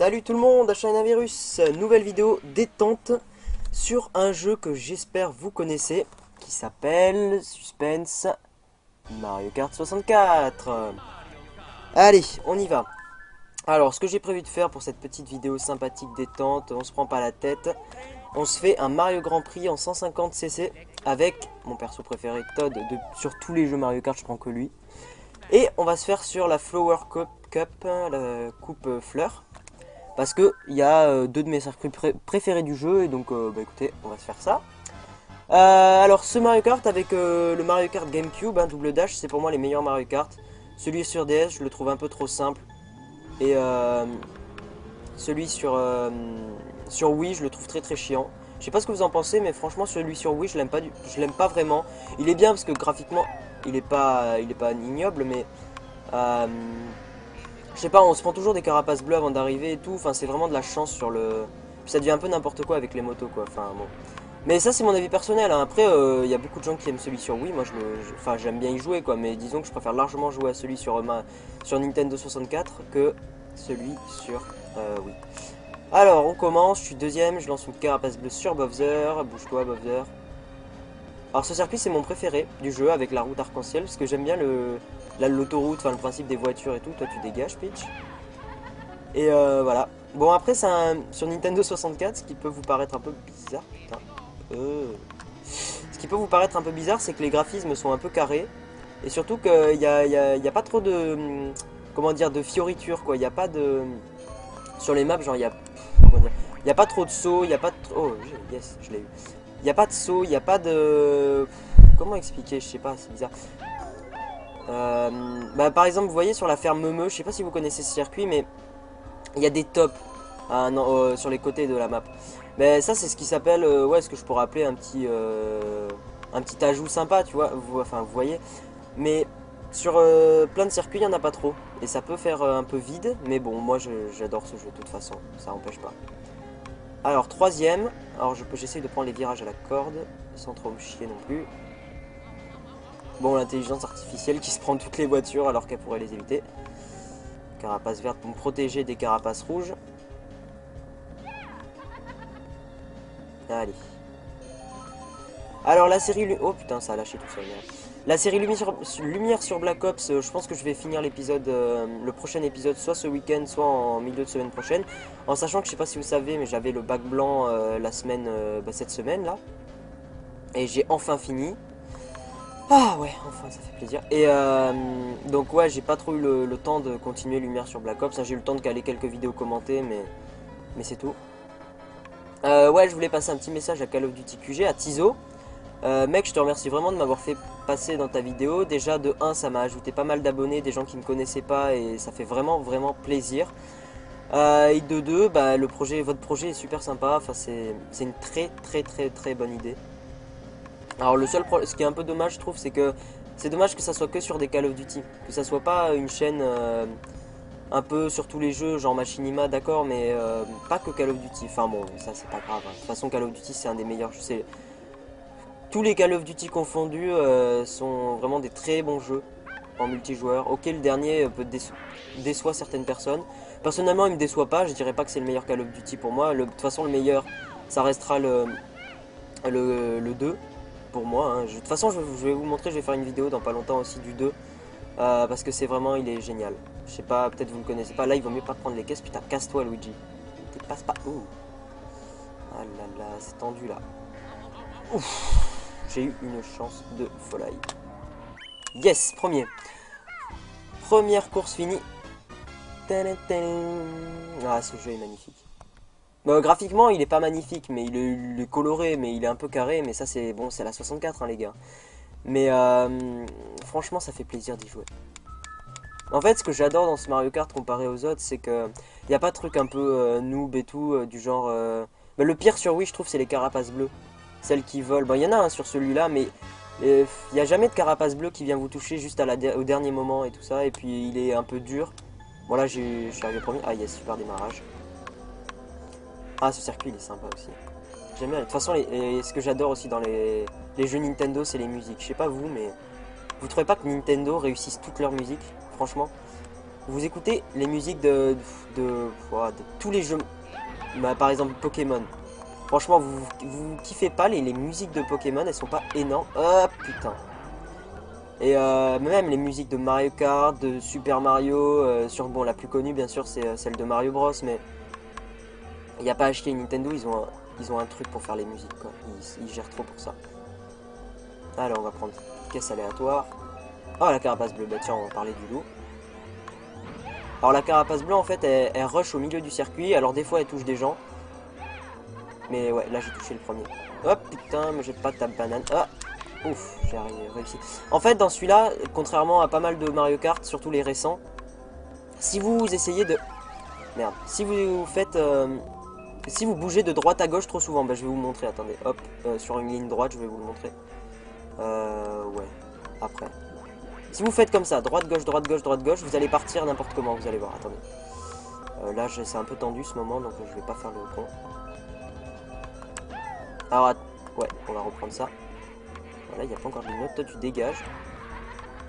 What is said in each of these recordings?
Salut tout le monde, Virus, nouvelle vidéo détente sur un jeu que j'espère vous connaissez, qui s'appelle, suspense, Mario Kart 64. Allez, on y va. Alors, ce que j'ai prévu de faire pour cette petite vidéo sympathique détente, on se prend pas la tête, on se fait un Mario Grand Prix en 150cc avec mon perso préféré Todd, sur tous les jeux Mario Kart je prends que lui. Et on va se faire sur la Flower Cup, la coupe fleur. Parce que il y a deux de mes circuits préférés du jeu. Et donc bah écoutez, on va se faire ça. Alors ce Mario Kart avec le Mario Kart GameCube, double dash, c'est pour moi les meilleurs Mario Kart. Celui sur DS, je le trouve un peu trop simple. Et celui sur Wii, je le trouve très chiant. Je sais pas ce que vous en pensez, mais franchement celui sur Wii, je l'aime pas vraiment. Il est bien parce que graphiquement, il est pas ignoble, mais je sais pas, on se prend toujours des carapaces bleues avant d'arriver et tout. Enfin, c'est vraiment de la chance sur le. Puis ça devient un peu n'importe quoi avec les motos, quoi. Enfin, bon. Mais ça, c'est mon avis personnel, hein. Après, il y a beaucoup de gens qui aiment celui sur Wii. Moi, enfin, j'aime bien y jouer, quoi. Mais disons que je préfère largement jouer à celui sur Nintendo 64 que celui sur Wii. Alors, on commence. Je suis deuxième. Je lance une carapace bleue sur Bowser. Bouge-toi, Bowser. Alors, ce circuit, c'est mon préféré du jeu avec la route arc-en-ciel. Parce que j'aime bien l'autoroute, enfin le principe des voitures et tout. Toi, tu dégages, Peach. Et voilà. Bon, après, c'est sur Nintendo 64, ce qui peut vous paraître un peu bizarre. Putain. Ce qui peut vous paraître un peu bizarre, c'est que les graphismes sont un peu carrés. Et surtout qu'il y a pas trop de. Comment dire, de fioritures, quoi. Il n'y a pas de. Sur les maps, genre, il y a. Comment dire, il n'y a pas trop de sauts, il n'y a pas de. Oh, yes, je l'ai eu. Il n'y a pas de sauts, il n'y a pas de. Comment expliquer? Je sais pas, c'est bizarre. Par exemple, vous voyez sur la ferme Meumeu, je sais pas si vous connaissez ce circuit, mais il y a des tops sur les côtés de la map. Mais ça, c'est ce qui s'appelle, ouais, ce que je pourrais appeler un petit ajout sympa, tu vois. Enfin, vous voyez. Mais sur plein de circuits, il n'y en a pas trop. Et ça peut faire un peu vide, mais bon, moi j'adore ce jeu de toute façon, ça n'empêche pas. Alors, troisième, alors j'essaie de prendre les virages à la corde, sans trop me chier non plus. Bon, l'intelligence artificielle qui se prend toutes les voitures alors qu'elle pourrait les éviter. Carapace verte pour me protéger des carapaces rouges. Allez. Alors la série... Oh putain, ça a lâché tout ça. La série Lumière sur Black Ops, je pense que je vais finir l'épisode, le prochain épisode, soit ce week-end, soit en milieu de semaine prochaine. En sachant que je sais pas si vous savez, mais j'avais le bac blanc cette semaine là. Et j'ai enfin fini. Ah ouais, enfin ça fait plaisir. Et donc ouais, j'ai pas trop eu le temps de continuer Lumière sur Black Ops. J'ai eu le temps de caler quelques vidéos commentées, mais c'est tout. Ouais, je voulais passer un petit message à Call of Duty QG, à Tizo. Mec, je te remercie vraiment de m'avoir fait passer dans ta vidéo. Déjà, de 1, ça m'a ajouté pas mal d'abonnés, des gens qui me connaissaient pas, et ça fait vraiment plaisir. Et de 2, bah, votre projet est super sympa. Enfin, c'est une très bonne idée. Alors ce qui est un peu dommage, je trouve, c'est que c'est dommage que ça soit que sur des Call of Duty, que ça soit pas une chaîne un peu sur tous les jeux, genre Machinima, d'accord, mais pas que Call of Duty. Enfin bon, ça c'est pas grave, hein. De toute façon, Call of Duty c'est un des meilleurs jeux. Tous les Call of Duty confondus sont vraiment des très bons jeux en multijoueur. Ok, le dernier déçoit certaines personnes. Personnellement, il me déçoit pas. Je dirais pas que c'est le meilleur Call of Duty pour moi. De toute façon, le meilleur, ça restera le 2 pour moi, hein. De toute façon, je vais vous montrer, je vais faire une vidéo dans pas longtemps aussi du 2. Parce que c'est vraiment, il est génial. Je sais pas, peut-être vous le connaissez pas. Là, il vaut mieux pas prendre les caisses. Putain, casse-toi, Luigi. Tu passes pas. Ouh. Ah là là, c'est tendu là. Ouf. J'ai eu une chance de folie. Yes, premier. Première course finie. Ah, ce jeu est magnifique. Graphiquement, il est pas magnifique, mais il est coloré, mais il est un peu carré. Mais ça, c'est bon, c'est la 64, hein, les gars. Mais franchement, ça fait plaisir d'y jouer. En fait, ce que j'adore dans ce Mario Kart comparé aux autres, c'est que y a pas de truc un peu noob et tout, du genre. Le pire sur Wii, je trouve, c'est les carapaces bleues. Celles qui volent. Bon, il y en a un sur celui-là, mais il n'y a jamais de carapace bleu qui vient vous toucher juste au dernier moment et tout ça. Et puis, il est un peu dur. Bon, là, je suis arrivé premier. Ah, yes, super démarrage. Ah, ce circuit, il est sympa aussi. J'aime bien. De toute façon, ce que j'adore aussi dans les jeux Nintendo, c'est les musiques. Je sais pas vous, mais vous trouvez pas que Nintendo réussisse toutes leurs musiques, franchement? vous écoutez les musiques de tous les jeux, bah, par exemple Pokémon. Franchement, vous kiffez pas les musiques de Pokémon, elles sont pas énormes. Oh putain. Et même les musiques de Mario Kart, de Super Mario, bon, la plus connue bien sûr c'est celle de Mario Bros, mais il n'y a pas à chier. Nintendo, ils ont un truc pour faire les musiques, quoi. Ils gèrent trop pour ça. Alors on va prendre caisse aléatoire. Oh, la carapace bleue, bah tiens, on va parler du loup. Alors la carapace bleue en fait elle rush au milieu du circuit, alors des fois elle touche des gens. Mais ouais, là j'ai touché le premier. Hop, putain, mais j'ai pas ta banane. Ah, ouf, j'ai réussi. En fait, dans celui-là, contrairement à pas mal de Mario Kart, surtout les récents, si vous essayez de... Merde, si vous faites... si vous bougez de droite à gauche trop souvent, bah je vais vous montrer, attendez, hop, sur une ligne droite, je vais vous le montrer. Ouais, après. Si vous faites comme ça, droite, gauche, droite, gauche, droite, gauche, vous allez partir n'importe comment, vous allez voir, attendez. Là, c'est un peu tendu ce moment, donc je vais pas faire le con. Alors, ouais, on va reprendre ça. Voilà, il n'y a pas encore de ligne droite, toi tu dégages.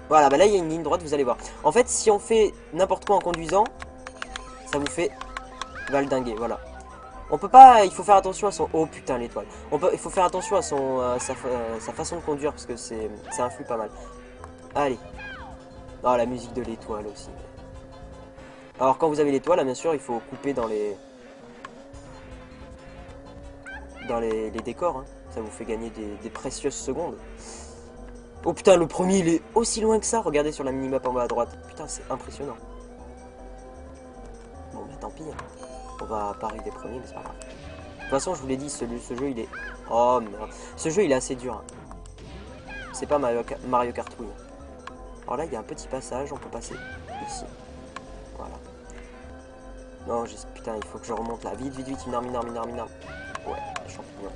Voilà, bah là il y a une ligne droite, vous allez voir. En fait, si on fait n'importe quoi en conduisant, ça vous fait valdinguer, voilà. On peut pas, il faut faire attention à son... Oh putain, l'étoile. Il faut faire attention à sa façon de conduire, parce que ça influe pas mal. Allez. Ah, la musique de l'étoile aussi. Alors quand vous avez l'étoile, là, bien sûr, il faut couper dans les décors, hein. Ça vous fait gagner des précieuses secondes. Oh putain, le premier il est aussi loin que ça. Regardez sur la minimap en bas à droite. Putain, c'est impressionnant. Bon, bah tant pis, hein. On va pas arriver premier, mais c'est pas grave. De toute façon, je vous l'ai dit, ce jeu il est... Oh merde. Ce jeu il est assez dur, hein. C'est pas Mario Kart Wii. Alors là, il y a un petit passage, on peut passer ici. Voilà. Non, putain, il faut que je remonte là. Vite, vite, vite, une arme. Ouais, champignon.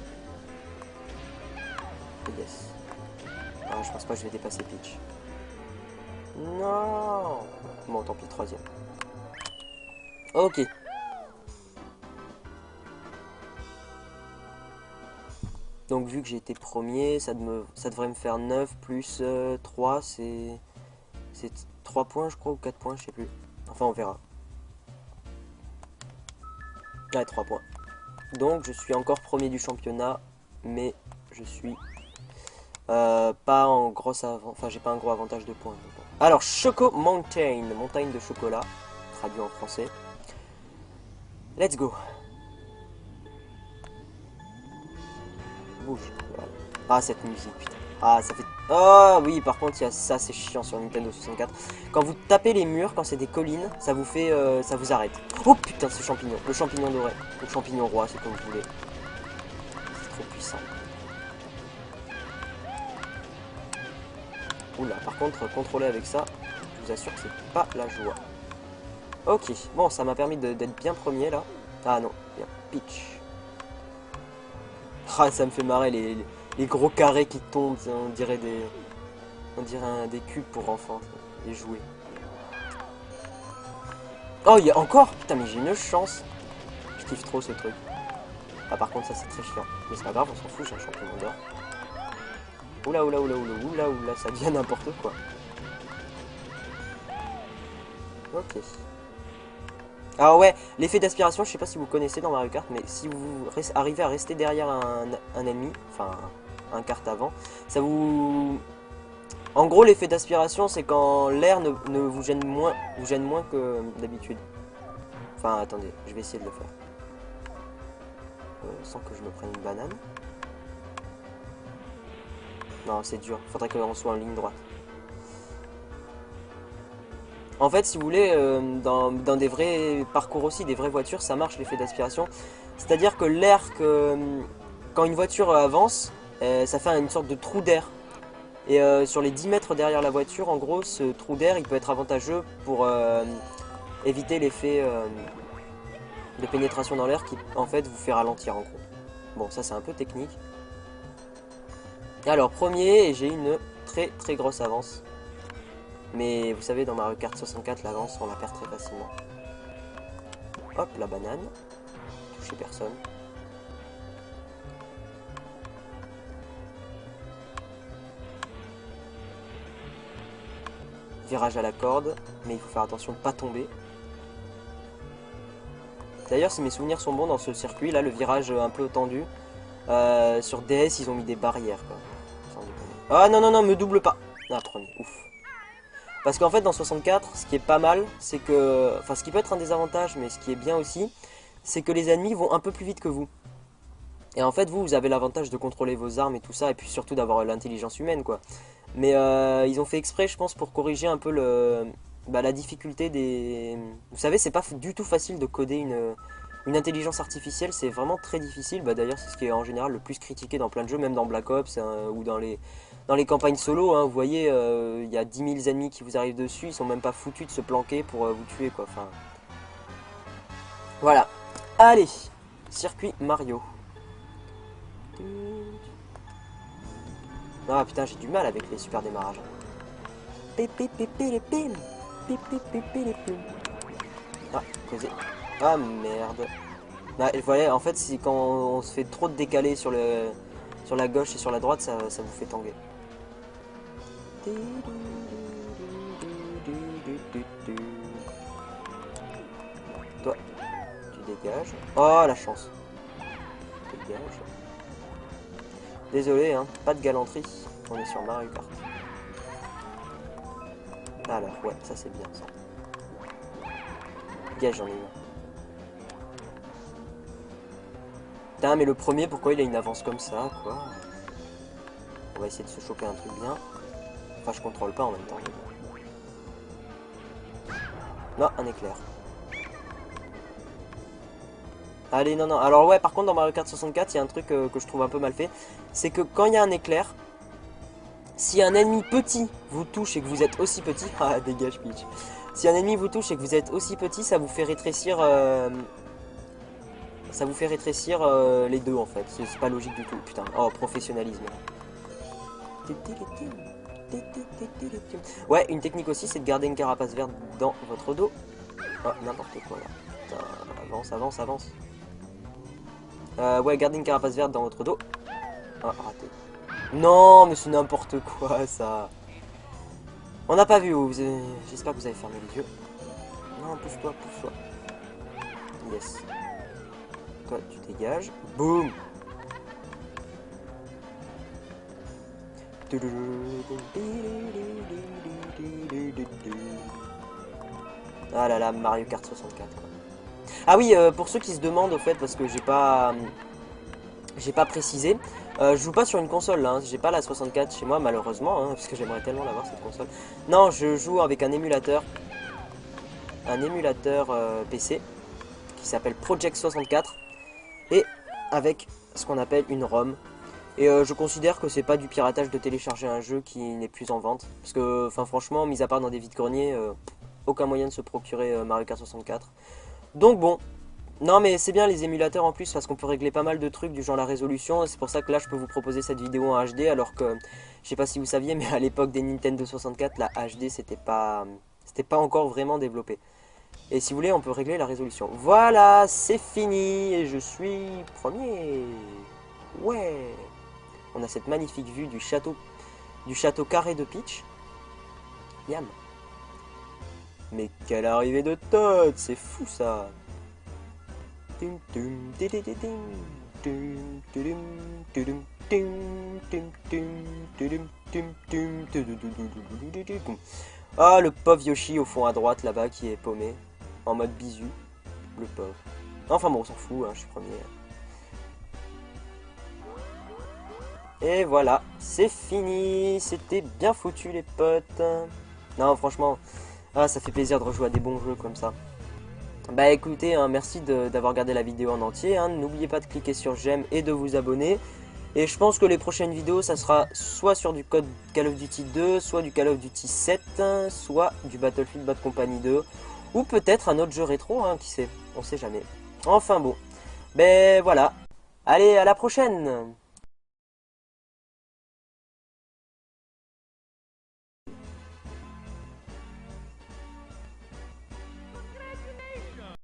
Yes. Ah, je pense pas que je vais dépasser Peach. Non. Bon, tant pis, troisième. Ok. Donc vu que j'ai été premier, ça devrait me faire 9 plus 3, c'est 3 points je crois, ou 4 points, je sais plus. Enfin on verra. Ouais, 3 points. Donc je suis encore premier du championnat, mais je suis pas en gros enfin j'ai pas un gros avantage de points. Alors Choco Mountain, montagne de chocolat, traduit en français. Let's go. Bouge. Voilà. Ah cette musique, putain. Ah ça fait... Oh oui, par contre il y a ça, c'est chiant sur Nintendo 64. Quand vous tapez les murs, quand c'est des collines, ça vous fait... ça vous arrête. Oh putain, ce champignon. Le champignon doré. Le champignon roi, c'est comme vous voulez. C'est trop puissant. Oula, par contre, contrôler avec ça, je vous assure que c'est pas la joie. Ok, bon, ça m'a permis d'être bien premier là. Ah non, il y a Peach. Ah, ça me fait marrer les gros carrés qui tombent, on dirait des cubes pour enfants, les jouets. Oh, il y a encore. Putain, mais j'ai une chance. Je kiffe trop ce truc. Ah, par contre, ça c'est très chiant. Mais c'est pas grave, on s'en fout, j'ai un champion d'or. Oula, oula, oula, oula, oula, oula, ça devient n'importe quoi. Ok. Alors ouais, l'effet d'aspiration, je sais pas si vous connaissez dans Mario Kart, mais si vous arrivez à rester derrière un ennemi, enfin un kart avant, ça vous... En gros, l'effet d'aspiration, c'est quand l'air ne vous gêne moins, que d'habitude. Enfin, attendez, je vais essayer de le faire. Sans que je me prenne une banane. Non, c'est dur, faudrait qu'on soit en ligne droite. En fait, si vous voulez, dans des vrais parcours aussi, des vraies voitures, ça marche l'effet d'aspiration. C'est-à-dire que l'air, quand une voiture avance, ça fait une sorte de trou d'air. Et sur les 10 mètres derrière la voiture, en gros, ce trou d'air, il peut être avantageux pour éviter l'effet de pénétration dans l'air qui, en fait, vous fait ralentir, en gros. Bon, ça, c'est un peu technique. Alors, premier, j'ai une très très grosse avance. Mais vous savez, dans Mario Kart 64, l'avance, on la perd très facilement. Hop, la banane. Toucher personne. virage à la corde, mais il faut faire attention de ne pas tomber. D'ailleurs, si mes souvenirs sont bons dans ce circuit, là, le virage un peu tendu, sur DS, ils ont mis des barrières, quoi. Ah non, non, non, me double pas. Ah, premier, ouf. Parce qu'en fait, dans 64, ce qui est pas mal, c'est que... Enfin, ce qui peut être un désavantage, mais ce qui est bien aussi, c'est que les ennemis vont un peu plus vite que vous. Et en fait, vous avez l'avantage de contrôler vos armes et tout ça, et puis surtout d'avoir l'intelligence humaine, quoi. Mais ils ont fait exprès, je pense, pour corriger un peu la difficulté des... Vous savez, c'est pas du tout facile de coder une intelligence artificielle, c'est vraiment très difficile. Bah, d'ailleurs, c'est ce qui est en général le plus critiqué dans plein de jeux, même dans Black Ops ou dans les campagnes solo. Hein, vous voyez, il y a 10 000 ennemis qui vous arrivent dessus, ils sont même pas foutus de se planquer pour vous tuer, quoi. Enfin, voilà. Allez, circuit Mario. Ah putain, j'ai du mal avec les super démarrages. Ah, causé. Ah merde. Bah, voilà, en fait, quand on se fait trop de décaler sur la gauche et sur la droite, ça vous fait tanguer. Toi, tu dégages. Oh, la chance. Dégage. Désolé, hein, pas de galanterie. On est sur Mario Kart. Alors, ouais, ça c'est bien ça. Dégage, j'en ai eu. Putain, mais le premier, pourquoi il a une avance comme ça, quoi? On va essayer de se choper un truc bien. Enfin, je contrôle pas en même temps. Non, un éclair. Allez, non, non. Alors ouais, par contre, dans Mario Kart 64, il y a un truc que je trouve un peu mal fait. C'est que quand il y a un éclair, si un ennemi petit vous touche et que vous êtes aussi petit... Ah, dégage, Peach. Si un ennemi vous touche et que vous êtes aussi petit, ça vous fait rétrécir... les deux, en fait. C'est pas logique du tout. Putain, oh, professionnalisme. Ouais, une technique aussi, c'est de garder une carapace verte dans votre dos. Oh, n'importe quoi, là. Putain, avance, avance, avance. Ouais, gardez une carapace verte dans votre dos. Ah, raté. Non, mais c'est n'importe quoi, ça. On n'a pas vu où. J'espère que vous avez fermé les yeux. Non, pousse-toi, pousse-toi. Yes. Toi, tu dégages. Boum. Ah là là, Mario Kart 64, quoi. Ah oui, pour ceux qui se demandent, au fait, parce que j'ai pas précisé, je joue pas sur une console là, hein. J'ai pas la 64 chez moi malheureusement, hein, parce que j'aimerais tellement l'avoir cette console. Non, je joue avec un émulateur PC qui s'appelle Project 64 et avec ce qu'on appelle une ROM. Et je considère que c'est pas du piratage de télécharger un jeu qui n'est plus en vente, parce que, enfin franchement, mis à part dans des vides-greniers, aucun moyen de se procurer Mario Kart 64. Donc bon. Non mais c'est bien les émulateurs en plus parce qu'on peut régler pas mal de trucs du genre la résolution. C'est pour ça que là je peux vous proposer cette vidéo en HD alors que je sais pas si vous saviez mais à l'époque des Nintendo 64 la HD c'était pas encore vraiment développé. Et si vous voulez on peut régler la résolution. Voilà c'est fini et je suis premier. Ouais. On a cette magnifique vue du château carré de Peach. Yam. Mais quelle arrivée de Toad, c'est fou ça. Ah, le pauvre Yoshi au fond à droite là-bas qui est paumé en mode bisu, le pauvre. Enfin bon, on s'en fout, hein, je suis premier. Et voilà, c'est fini, c'était bien foutu les potes. Non, franchement, ah, ça fait plaisir de rejouer à des bons jeux comme ça. Bah écoutez, hein, merci d'avoir regardé la vidéo en entier, hein. N'oubliez pas de cliquer sur j'aime et de vous abonner. Et je pense que les prochaines vidéos, ça sera soit sur du code Call of Duty 2, soit du Call of Duty 7, soit du Battlefield Bad Company 2, ou peut-être un autre jeu rétro, hein, qui sait, on sait jamais. Enfin bon, ben voilà, allez à la prochaine!